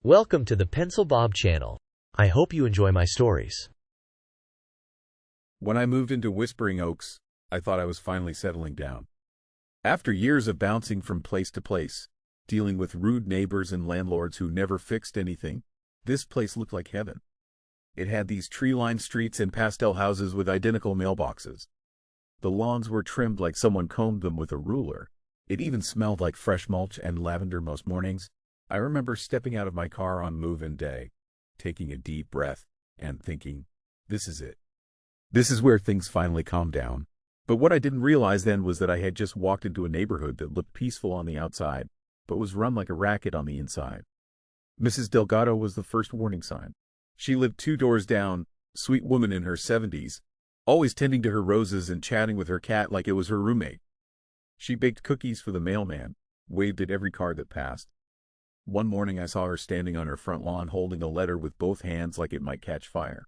Welcome to the Pencil Bob channel. I hope you enjoy my stories. When I moved into Whispering Oaks, I thought I was finally settling down. After years of bouncing from place to place, dealing with rude neighbors and landlords who never fixed anything, this place looked like heaven. It had these tree-lined streets and pastel houses with identical mailboxes. The lawns were trimmed like someone combed them with a ruler. It even smelled like fresh mulch and lavender most mornings. I remember stepping out of my car on move-in day, taking a deep breath, and thinking, this is it. This is where things finally calm down. But what I didn't realize then was that I had just walked into a neighborhood that looked peaceful on the outside, but was run like a racket on the inside. Mrs. Delgado was the first warning sign. She lived 2 doors down, sweet woman in her 70s, always tending to her roses and chatting with her cat like it was her roommate. She baked cookies for the mailman, waved at every car that passed. One morning I saw her standing on her front lawn holding a letter with both hands like it might catch fire.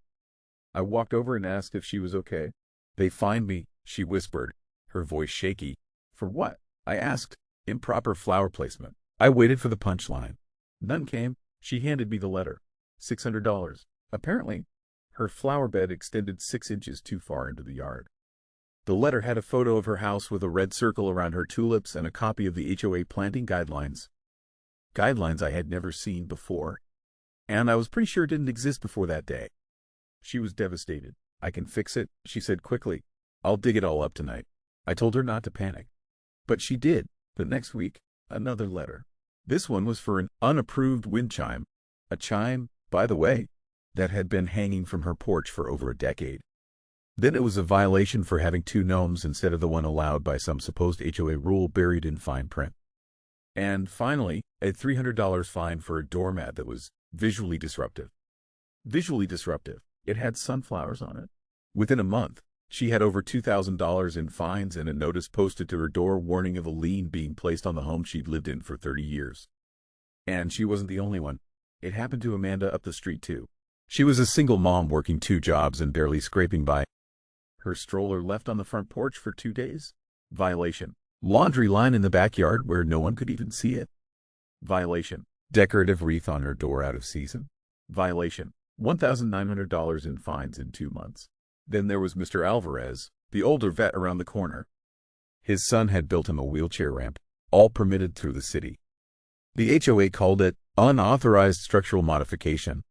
I walked over and asked if she was okay. "They fined me," she whispered, her voice shaky. "For what?" I asked. "Improper flower placement." I waited for the punchline. None came. She handed me the letter. $600. Apparently, her flower bed extended 6 inches too far into the yard. The letter had a photo of her house with a red circle around her tulips and a copy of the HOA planting guidelines. Guidelines I had never seen before, and I was pretty sure didn't exist before that day. She was devastated. "I can fix it," she said quickly. "I'll dig it all up tonight." I told her not to panic. But she did. The next week, another letter. This one was for an unapproved wind chime. A chime, by the way, that had been hanging from her porch for over a decade. Then it was a violation for having 2 gnomes instead of the one allowed by some supposed HOA rule buried in fine print. And finally, a $300 fine for a doormat that was visually disruptive. Visually disruptive. It had sunflowers on it. Within a month, she had over $2,000 in fines and a notice posted to her door warning of a lien being placed on the home she'd lived in for 30 years. And she wasn't the only one. It happened to Amanda up the street too. She was a single mom working 2 jobs and barely scraping by. Her stroller left on the front porch for 2 days. Violation. Laundry line in the backyard where no one could even see it. Violation. Decorative wreath on her door out of season. Violation. $1,900 in fines in 2 months. Then there was Mr. Alvarez, the older vet around the corner. His son had built him a wheelchair ramp, all permitted through the city. The HOA called it unauthorized structural modification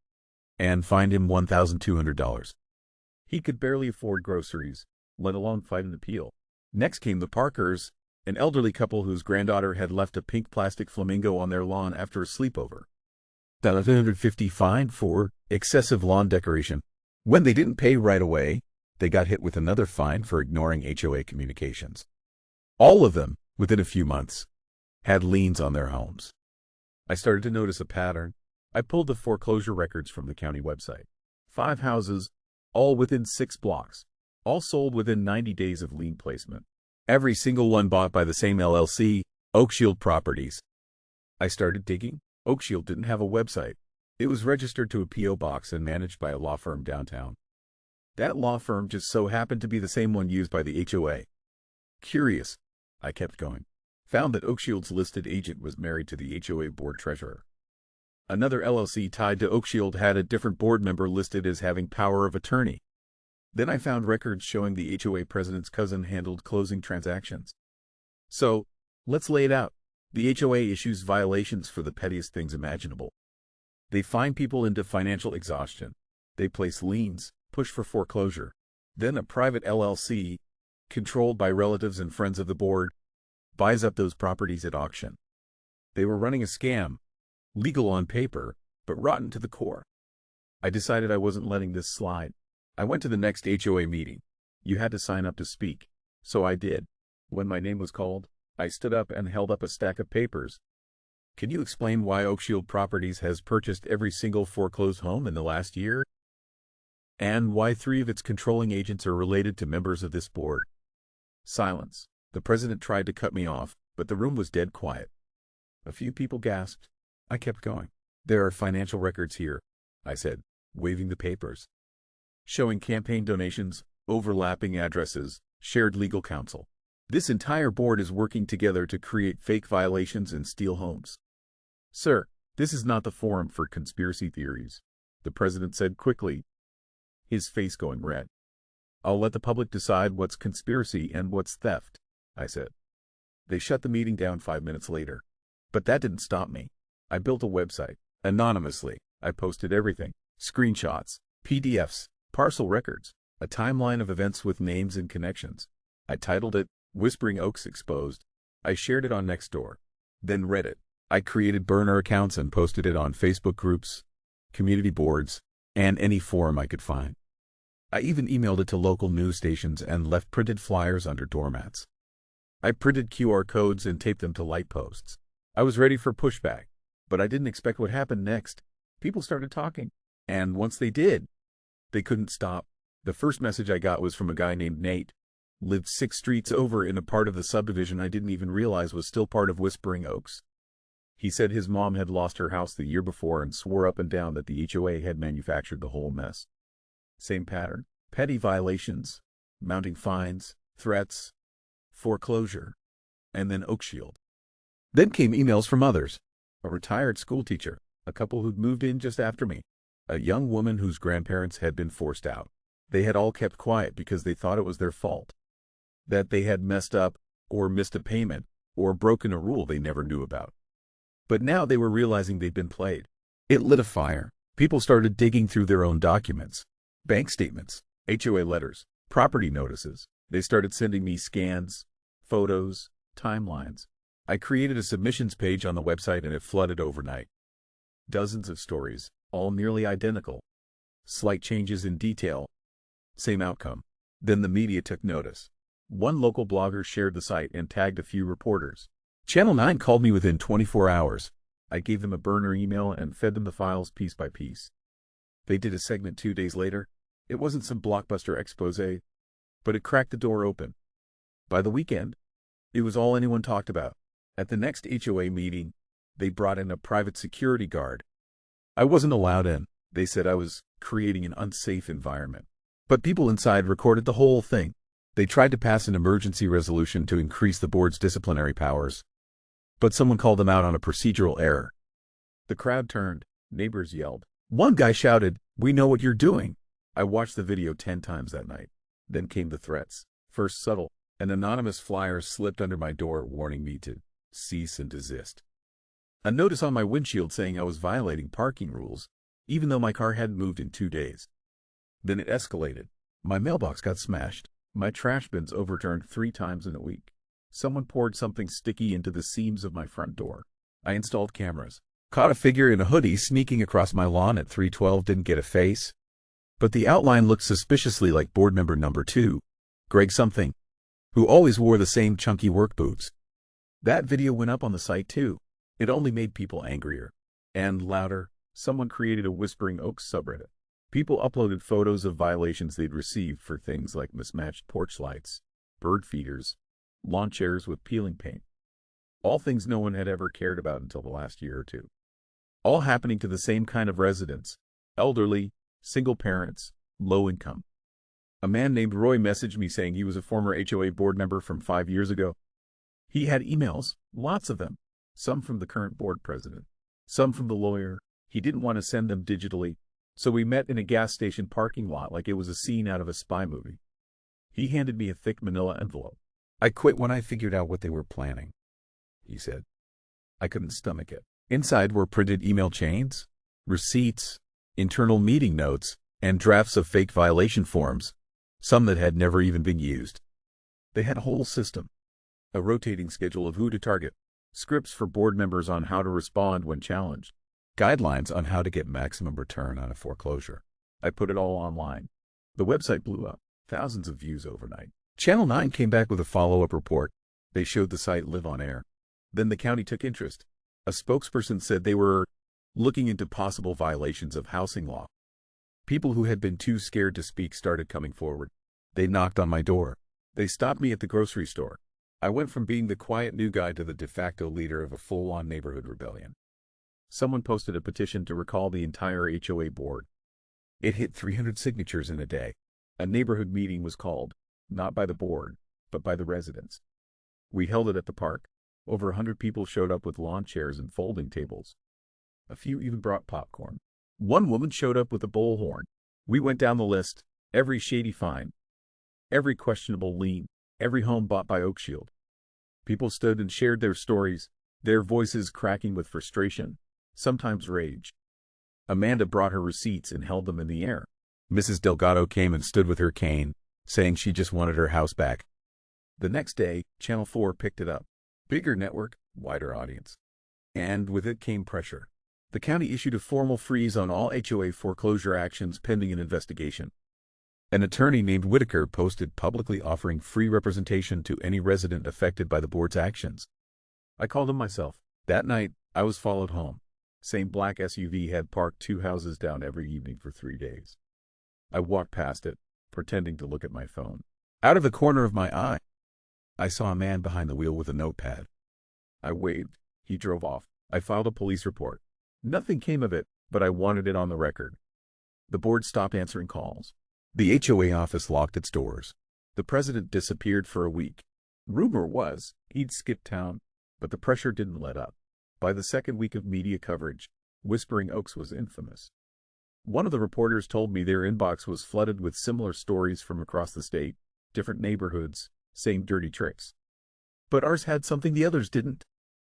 and fined him $1,200. He could barely afford groceries, let alone fight an appeal. Next came the Parkers, an elderly couple whose granddaughter had left a pink plastic flamingo on their lawn after a sleepover. $150 fine for excessive lawn decoration. When they didn't pay right away, they got hit with another fine for ignoring HOA communications. All of them, within a few months, had liens on their homes. I started to notice a pattern. I pulled the foreclosure records from the county website. 5 houses, all within 6 blocks, all sold within 90 days of lien placement. Every single one bought by the same LLC, Oakshield Properties. I started digging. Oakshield didn't have a website. It was registered to a P.O. box and managed by a law firm downtown. That law firm just so happened to be the same one used by the HOA. Curious, I kept going. Found that Oakshield's listed agent was married to the HOA board treasurer. Another LLC tied to Oakshield had a different board member listed as having power of attorney. Then I found records showing the HOA president's cousin handled closing transactions. So, let's lay it out. The HOA issues violations for the pettiest things imaginable. They fine people into financial exhaustion. They place liens, push for foreclosure. Then a private LLC, controlled by relatives and friends of the board, buys up those properties at auction. They were running a scam, legal on paper, but rotten to the core. I decided I wasn't letting this slide. I went to the next HOA meeting. You had to sign up to speak, so I did. When my name was called, I stood up and held up a stack of papers. "Can you explain why Oakshield Properties has purchased every single foreclosed home in the last year? And why 3 of its controlling agents are related to members of this board?" Silence. The president tried to cut me off, but the room was dead quiet. A few people gasped. I kept going. "There are financial records here," I said, waving the papers, showing campaign donations, overlapping addresses, shared legal counsel. This entire board is working together to create fake violations and steal homes. "Sir, "This is not the forum for conspiracy theories," the president said quickly, his face going red. "I'll let the public decide what's conspiracy and what's theft," I said. They shut the meeting down 5 minutes later. But that didn't stop me. I built a website. Anonymously, I posted everything. Screenshots, PDFs, parcel records, a timeline of events with names and connections. I titled it, Whispering Oaks Exposed. I shared it on Nextdoor. Then Reddit. I created burner accounts and posted it on Facebook groups, community boards, and any forum I could find. I even emailed it to local news stations and left printed flyers under doormats. I printed QR codes and taped them to light posts. I was ready for pushback, but I didn't expect what happened next. People started talking, and once they did, they couldn't stop. The first message I got was from a guy named Nate. Lived 6 streets over in a part of the subdivision I didn't even realize was still part of Whispering Oaks. He said his mom had lost her house the year before and swore up and down that the HOA had manufactured the whole mess. Same pattern. Petty violations, mounting fines, threats, foreclosure, and then Oakshield. Then came emails from others. A retired schoolteacher, a couple who'd moved in just after me, a young woman whose grandparents had been forced out. They had all kept quiet because they thought it was their fault, that they had messed up, or missed a payment, or broken a rule they never knew about. But now they were realizing they'd been played. It lit a fire. People started digging through their own documents, bank statements, HOA letters, property notices. They started sending me scans, photos, timelines. I created a submissions page on the website and it flooded overnight. Dozens of stories, all nearly identical. Slight changes in detail. Same outcome. Then the media took notice. One local blogger shared the site and tagged a few reporters. Channel 9 called me within 24 hours. I gave them a burner email and fed them the files piece by piece. They did a segment 2 days later. It wasn't some blockbuster expose, but it cracked the door open. By the weekend, it was all anyone talked about. At the next HOA meeting, they brought in a private security guard. I wasn't allowed in. They said I was creating an unsafe environment. But people inside recorded the whole thing. They tried to pass an emergency resolution to increase the board's disciplinary powers, but someone called them out on a procedural error. The crowd turned. Neighbors yelled. One guy shouted, "We know what you're doing." I watched the video 10 times that night. Then came the threats. First subtle. An anonymous flyer slipped under my door warning me to cease and desist. A notice on my windshield saying I was violating parking rules, even though my car hadn't moved in 2 days. Then it escalated. My mailbox got smashed. My trash bins overturned 3 times in a week. Someone poured something sticky into the seams of my front door. I installed cameras. Caught a figure in a hoodie sneaking across my lawn at 3:12. Didn't get a face, but the outline looked suspiciously like board member number 2, Greg something, who always wore the same chunky work boots. That video went up on the site too. It only made people angrier and louder. Someone created a Whispering Oaks subreddit. People uploaded photos of violations they'd received for things like mismatched porch lights, bird feeders, lawn chairs with peeling paint. All things no one had ever cared about until the last year or two. All happening to the same kind of residents: elderly, single parents, low income. A man named Roy messaged me saying he was a former HOA board member from 5 years ago. He had emails, lots of them, some from the current board president, some from the lawyer. He didn't want to send them digitally, so we met in a gas station parking lot like it was a scene out of a spy movie. He handed me a thick manila envelope. "I quit when I figured out what they were planning," he said. I couldn't stomach it. Inside were printed email chains, receipts, internal meeting notes, and drafts of fake violation forms, some that had never even been used. They had a whole system, a rotating schedule of who to target, scripts for board members on how to respond when challenged, guidelines on how to get maximum return on a foreclosure. I put it all online. The website blew up, thousands of views overnight. Channel 9 came back with a follow-up report. They showed the site live on air. Then the county took interest. A spokesperson said they were looking into possible violations of housing law. People who had been too scared to speak started coming forward. They knocked on my door. They stopped me at the grocery store. I went from being the quiet new guy to the de facto leader of a full-on neighborhood rebellion. Someone posted a petition to recall the entire HOA board. It hit 300 signatures in a day. A neighborhood meeting was called, not by the board, but by the residents. We held it at the park. Over 100 people showed up with lawn chairs and folding tables. A few even brought popcorn. One woman showed up with a bullhorn. We went down the list. Every shady fine, every questionable lien, every home bought by Oakshield. People stood and shared their stories, their voices cracking with frustration, sometimes rage. Amanda brought her receipts and held them in the air. Mrs. Delgado came and stood with her cane, saying she just wanted her house back. The next day, Channel 4 picked it up. Bigger network, wider audience. And with it came pressure. The county issued a formal freeze on all HOA foreclosure actions pending an investigation. An attorney named Whitaker posted publicly offering free representation to any resident affected by the board's actions. I called him myself. That night, I was followed home. Same black SUV had parked 2 houses down every evening for 3 days. I walked past it, pretending to look at my phone. Out of the corner of my eye, I saw a man behind the wheel with a notepad. I waved. He drove off. I filed a police report. Nothing came of it, but I wanted it on the record. The board stopped answering calls. The HOA office locked its doors. The president disappeared for a week. Rumor was he'd skipped town, but the pressure didn't let up. By the second week of media coverage, Whispering Oaks was infamous. One of the reporters told me their inbox was flooded with similar stories from across the state, different neighborhoods, same dirty tricks. But ours had something the others didn't.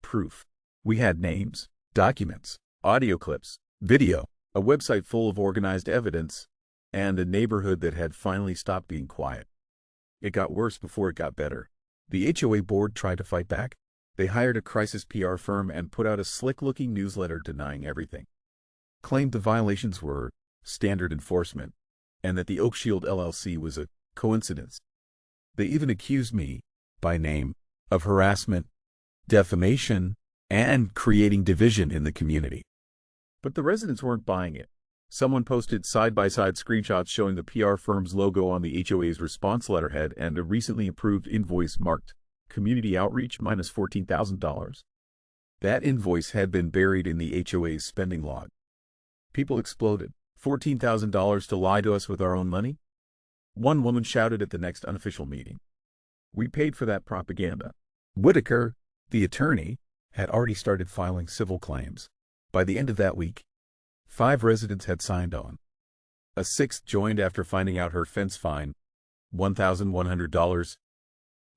Proof. We had names, documents, audio clips, video, a website full of organized evidence, and a neighborhood that had finally stopped being quiet. It got worse before it got better. The HOA board tried to fight back. They hired a crisis PR firm and put out a slick-looking newsletter denying everything. Claimed the violations were standard enforcement, and that the Oakshield LLC was a coincidence. They even accused me, by name, of harassment, defamation, and creating division in the community. But the residents weren't buying it. Someone posted side-by-side screenshots showing the PR firm's logo on the HOA's response letterhead and a recently approved invoice marked Community Outreach minus $14,000. That invoice had been buried in the HOA's spending log. People exploded. $14,000 to lie to us with our own money? One woman shouted at the next unofficial meeting. We paid for that propaganda. Whitaker, the attorney, had already started filing civil claims. By the end of that week, 5 residents had signed on. A 6th joined after finding out her fence fine, $1,100,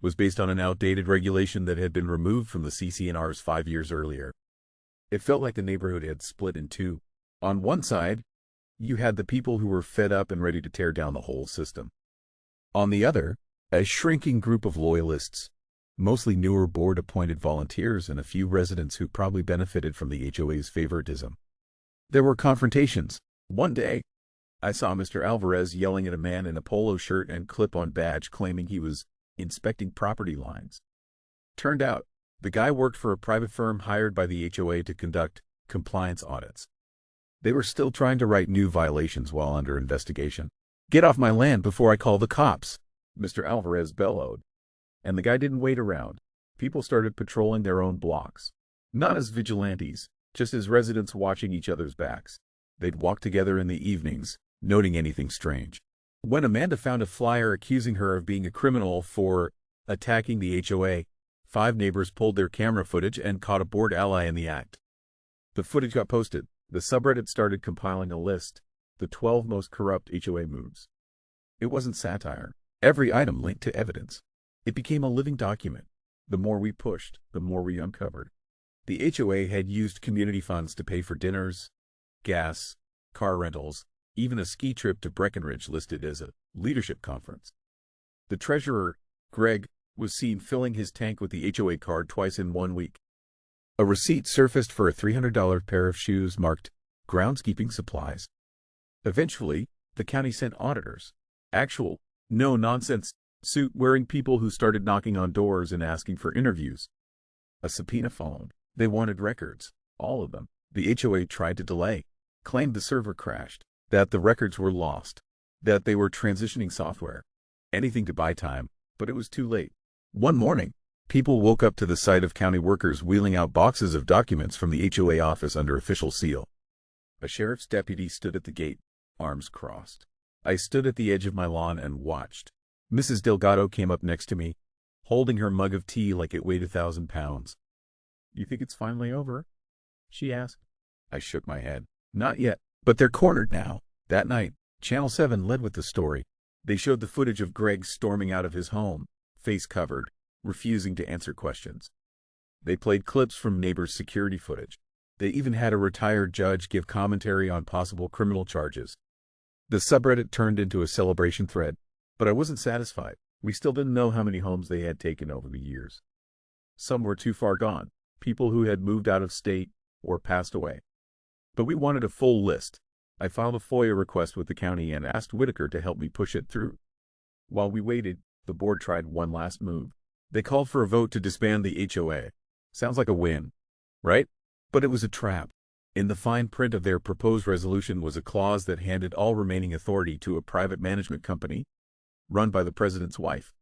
was based on an outdated regulation that had been removed from the CC&Rs 5 years earlier. It felt like the neighborhood had split in two. On one side, you had the people who were fed up and ready to tear down the whole system. On the other, a shrinking group of loyalists, mostly newer board-appointed volunteers and a few residents who probably benefited from the HOA's favoritism. There were confrontations. One day, I saw Mr. Alvarez yelling at a man in a polo shirt and clip-on badge claiming he was inspecting property lines. Turned out, the guy worked for a private firm hired by the HOA to conduct compliance audits. They were still trying to write new violations while under investigation. "Get off my land before I call the cops," Mr. Alvarez bellowed. And the guy didn't wait around. People started patrolling their own blocks. Not as vigilantes, just as residents watching each other's backs. They'd walk together in the evenings, noting anything strange. When Amanda found a flyer accusing her of being a criminal for attacking the HOA, 5 neighbors pulled their camera footage and caught a board ally in the act. The footage got posted. The subreddit started compiling a list, the 12 most corrupt HOA moves. It wasn't satire. Every item linked to evidence. It became a living document. The more we pushed, the more we uncovered. The HOA had used community funds to pay for dinners, gas, car rentals, even a ski trip to Breckenridge listed as a leadership conference. The treasurer, Greg, was seen filling his tank with the HOA card twice in 1 week. A receipt surfaced for a $300 pair of shoes marked groundskeeping supplies. Eventually, the county sent auditors. Actual, no-nonsense, suit-wearing people who started knocking on doors and asking for interviews. A subpoena followed. They wanted records, all of them. The HOA tried to delay, claimed the server crashed, that the records were lost, that they were transitioning software. Anything to buy time, but it was too late. One morning, people woke up to the sight of county workers wheeling out boxes of documents from the HOA office under official seal. A sheriff's deputy stood at the gate, arms crossed. I stood at the edge of my lawn and watched. Mrs. Delgado came up next to me, holding her mug of tea like it weighed 1,000 pounds. "You think it's finally over?" she asked. I shook my head. Not yet, but they're cornered now. That night, Channel 7 led with the story. They showed the footage of Greg storming out of his home, face covered, refusing to answer questions. They played clips from neighbors' security footage. They even had a retired judge give commentary on possible criminal charges. The subreddit turned into a celebration thread, but I wasn't satisfied. We still didn't know how many homes they had taken over the years. Some were too far gone, people who had moved out of state or passed away. But we wanted a full list. I filed a FOIA request with the county and asked Whitaker to help me push it through. While we waited, the board tried one last move. They called for a vote to disband the HOA. Sounds like a win, right? But it was a trap. In the fine print of their proposed resolution was a clause that handed all remaining authority to a private management company, run by the president's wife.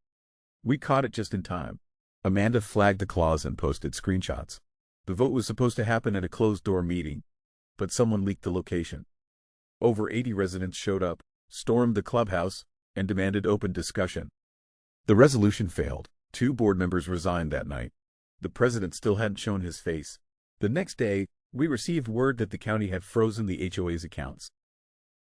We caught it just in time. Amanda flagged the clause and posted screenshots. The vote was supposed to happen at a closed-door meeting, but someone leaked the location. Over 80 residents showed up, stormed the clubhouse, and demanded open discussion. The resolution failed. 2 board members resigned that night. The president still hadn't shown his face. The next day, we received word that the county had frozen the HOA's accounts.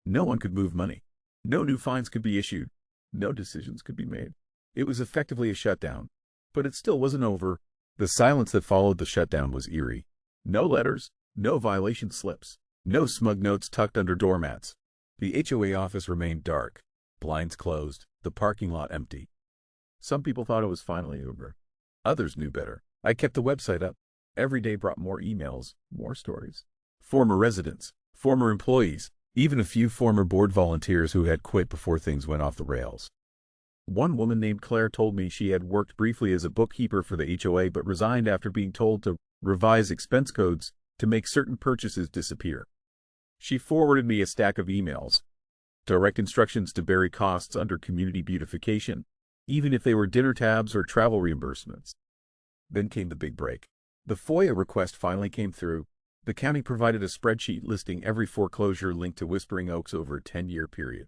No one could move money. No new fines could be issued. No decisions could be made. It was effectively a shutdown. But it still wasn't over. The silence that followed the shutdown was eerie. No letters, no violation slips, no smug notes tucked under doormats. The HOA office remained dark, blinds closed, the parking lot empty. Some people thought it was finally over. Others knew better. I kept the website up. Every day brought more emails, more stories. Former residents, former employees, even a few former board volunteers who had quit before things went off the rails. One woman named Claire told me she had worked briefly as a bookkeeper for the HOA but resigned after being told to revise expense codes to make certain purchases disappear. She forwarded me a stack of emails, direct instructions to bury costs under community beautification, even if they were dinner tabs or travel reimbursements. Then came the big break. The FOIA request finally came through. The county provided a spreadsheet listing every foreclosure linked to Whispering Oaks over a 10-year period.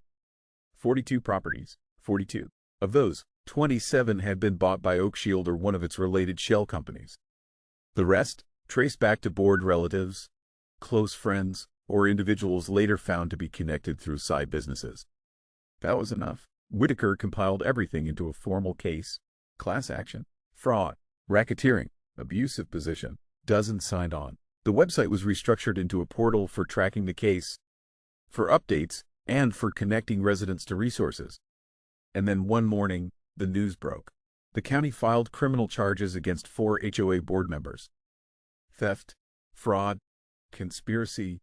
42 properties. 42. Of those, 27 had been bought by Oak Shield or one of its related shell companies. The rest, traced back to board relatives, close friends, or individuals later found to be connected through side businesses. That was enough. Whitaker compiled everything into a formal case: class action, fraud, racketeering, abusive position. Dozens signed on. The website was restructured into a portal for tracking the case, for updates, and for connecting residents to resources. And then one morning, the news broke. The county filed criminal charges against 4 HOA board members. Theft, fraud, conspiracy,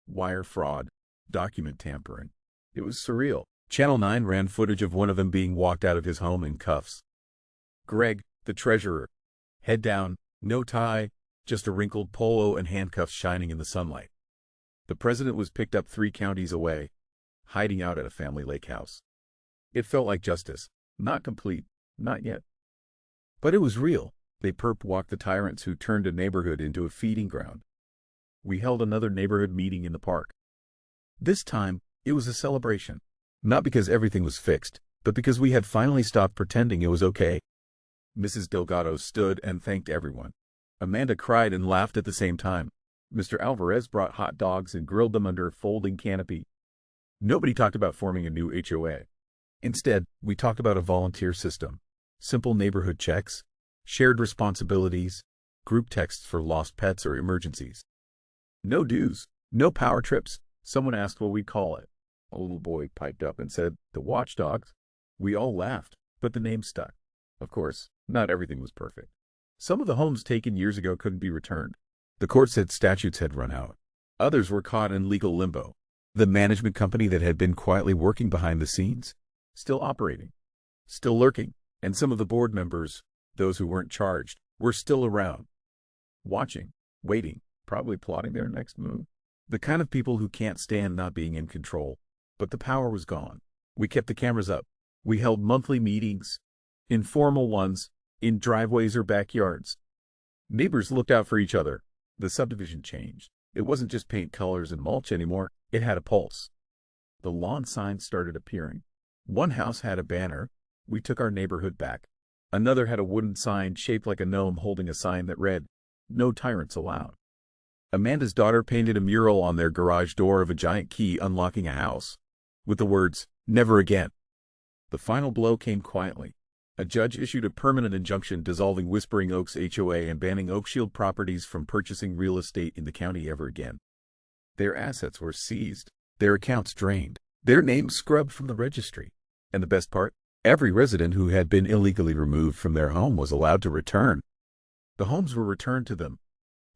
wire fraud, document tampering. It was surreal. Channel 9 ran footage of one of them being walked out of his home in cuffs. Greg, the treasurer, head down, no tie, just a wrinkled polo and handcuffs shining in the sunlight. The president was picked up 3 counties away, hiding out at a family lake house. It felt like justice. Not complete, not yet. But it was real. They perp-walked the tyrants who turned a neighborhood into a feeding ground. We held another neighborhood meeting in the park. This time, it was a celebration. Not because everything was fixed, but because we had finally stopped pretending it was okay. Mrs. Delgado stood and thanked everyone. Amanda cried and laughed at the same time. Mr. Alvarez brought hot dogs and grilled them under a folding canopy. Nobody talked about forming a new HOA. Instead, we talked about a volunteer system, simple neighborhood checks, shared responsibilities, group texts for lost pets or emergencies. No dues, no power trips. Someone asked what we'd call it. A little boy piped up and said, "The Watchdogs." We all laughed, but the name stuck. Of course, not everything was perfect. Some of the homes taken years ago couldn't be returned. The court said statutes had run out. Others were caught in legal limbo. The management company that had been quietly working behind the scenes, still operating, still lurking, and some of the board members, those who weren't charged, were still around, watching, waiting, probably plotting their next move. The kind of people who can't stand not being in control. But the power was gone. We kept the cameras up. We held monthly meetings, informal ones, in driveways or backyards. Neighbors looked out for each other. The subdivision changed. It wasn't just paint colors and mulch anymore. It had a pulse. The lawn signs started appearing. One house had a banner, "We took our neighborhood back." Another had a wooden sign shaped like a gnome holding a sign that read, "No tyrants allowed." Amanda's daughter painted a mural on their garage door of a giant key unlocking a house, with the words, "Never again." The final blow came quietly. A judge issued a permanent injunction dissolving Whispering Oaks HOA and banning Oakshield Properties from purchasing real estate in the county ever again. Their assets were seized, their accounts drained, their names scrubbed from the registry. And the best part? Every resident who had been illegally removed from their home was allowed to return. The homes were returned to them,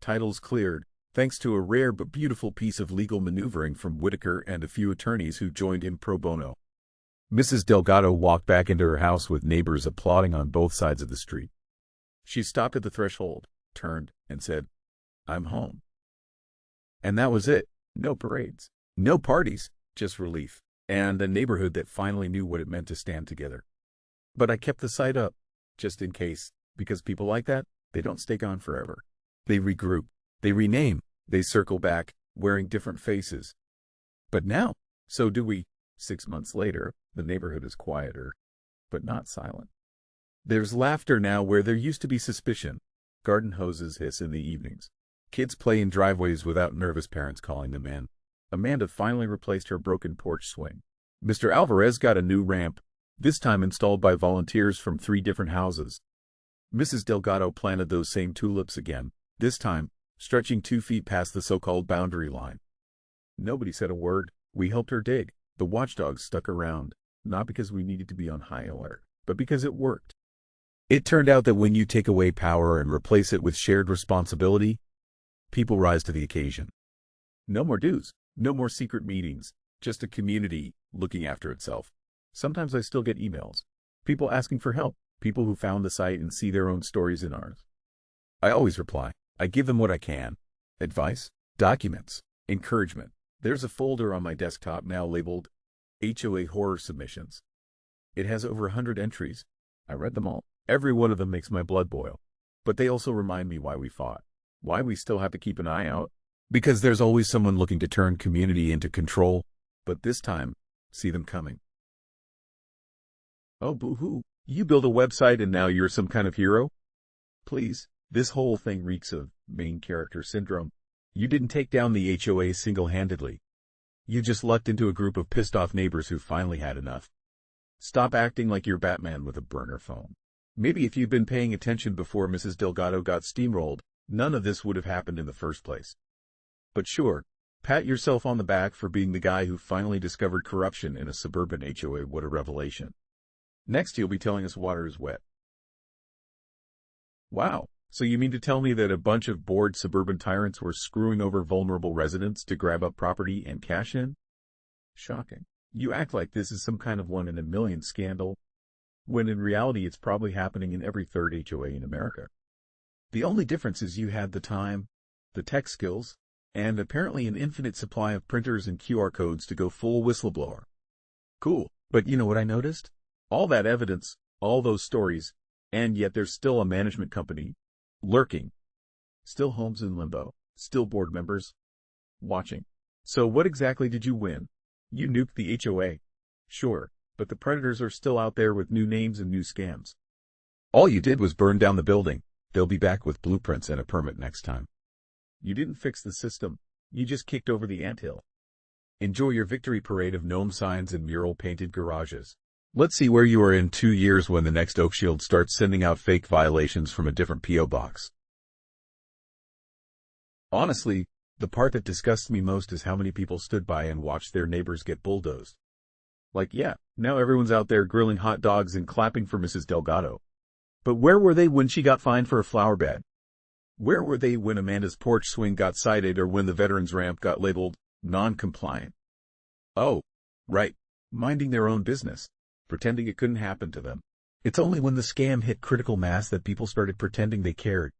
titles cleared, thanks to a rare but beautiful piece of legal maneuvering from Whitaker and a few attorneys who joined him pro bono. Mrs. Delgado walked back into her house with neighbors applauding on both sides of the street. She stopped at the threshold, turned, and said, "I'm home." And that was it. No parades, no parties, just relief, and a neighborhood that finally knew what it meant to stand together. But I kept the site up, just in case, because people like that, they don't stay gone forever. They regroup, they rename, they circle back, wearing different faces. But now, so do we. 6 months later, the neighborhood is quieter, but not silent. There's laughter now where there used to be suspicion. Garden hoses hiss in the evenings. Kids play in driveways without nervous parents calling them in. Amanda finally replaced her broken porch swing. Mr. Alvarez got a new ramp, this time installed by volunteers from 3 different houses. Mrs. Delgado planted those same tulips again, this time stretching 2 feet past the so-called boundary line. Nobody said a word. We helped her dig. The watchdogs stuck around, not because we needed to be on high alert, but because it worked. It turned out that when you take away power and replace it with shared responsibility, people rise to the occasion. No more dues, no more secret meetings, just a community looking after itself. Sometimes I still get emails. People asking for help, people who found the site and see their own stories in ours. I always reply. I give them what I can. Advice, documents, encouragement. There's a folder on my desktop now labeled HOA Horror Submissions. It has over 100 entries. I read them all. Every one of them makes my blood boil. But they also remind me why we fought, why we still have to keep an eye out. Because there's always someone looking to turn community into control. But this time, see them coming. Oh, boo-hoo. You build a website and now you're some kind of hero? Please, this whole thing reeks of main character syndrome. You didn't take down the HOA single-handedly. You just lucked into a group of pissed-off neighbors who finally had enough. Stop acting like you're Batman with a burner phone. Maybe if you'd been paying attention before Mrs. Delgado got steamrolled, none of this would have happened in the first place. But sure, pat yourself on the back for being the guy who finally discovered corruption in a suburban HOA. What a revelation. Next you'll be telling us water is wet. Wow. So you mean to tell me that a bunch of bored suburban tyrants were screwing over vulnerable residents to grab up property and cash in? Shocking. You act like this is some kind of one-in-a-million scandal, when in reality it's probably happening in every third HOA in America. The only difference is you had the time, the tech skills, and apparently an infinite supply of printers and QR codes to go full whistleblower. Cool. But you know what I noticed? All that evidence, all those stories, and yet there's still a management company lurking. Still homes in limbo. Still board members watching. So what exactly did you win? You nuked the HOA. Sure, but the predators are still out there with new names and new scams. All you did was burn down the building. They'll be back with blueprints and a permit next time. You didn't fix the system. You just kicked over the anthill. Enjoy your victory parade of gnome signs and mural-painted garages. Let's see where you are in 2 years when the next Oakshield starts sending out fake violations from a different P.O. box. Honestly, the part that disgusts me most is how many people stood by and watched their neighbors get bulldozed. Like, yeah, now everyone's out there grilling hot dogs and clapping for Mrs. Delgado. But where were they when she got fined for a flower bed? Where were they when Amanda's porch swing got cited or when the veterans ramp got labeled non-compliant? Oh, right, minding their own business. Pretending it couldn't happen to them. It's only when the scam hit critical mass that people started pretending they cared.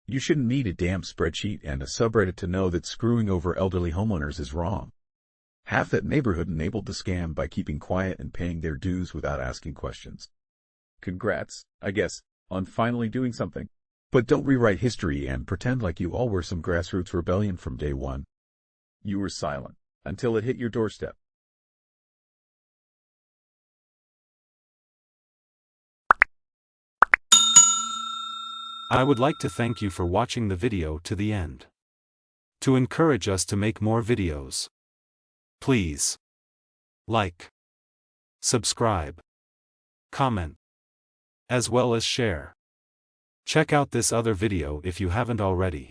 You shouldn't need a damn spreadsheet and a subreddit to know that screwing over elderly homeowners is wrong. Half that neighborhood enabled the scam by keeping quiet and paying their dues without asking questions. Congrats, I guess, on finally doing something. But don't rewrite history and pretend like you all were some grassroots rebellion from day one. You were silent until it hit your doorstep. I would like to thank you for watching the video to the end. to encourage us to make more videos. Please like, subscribe, comment, as well as share. Check out this other video if you haven't already.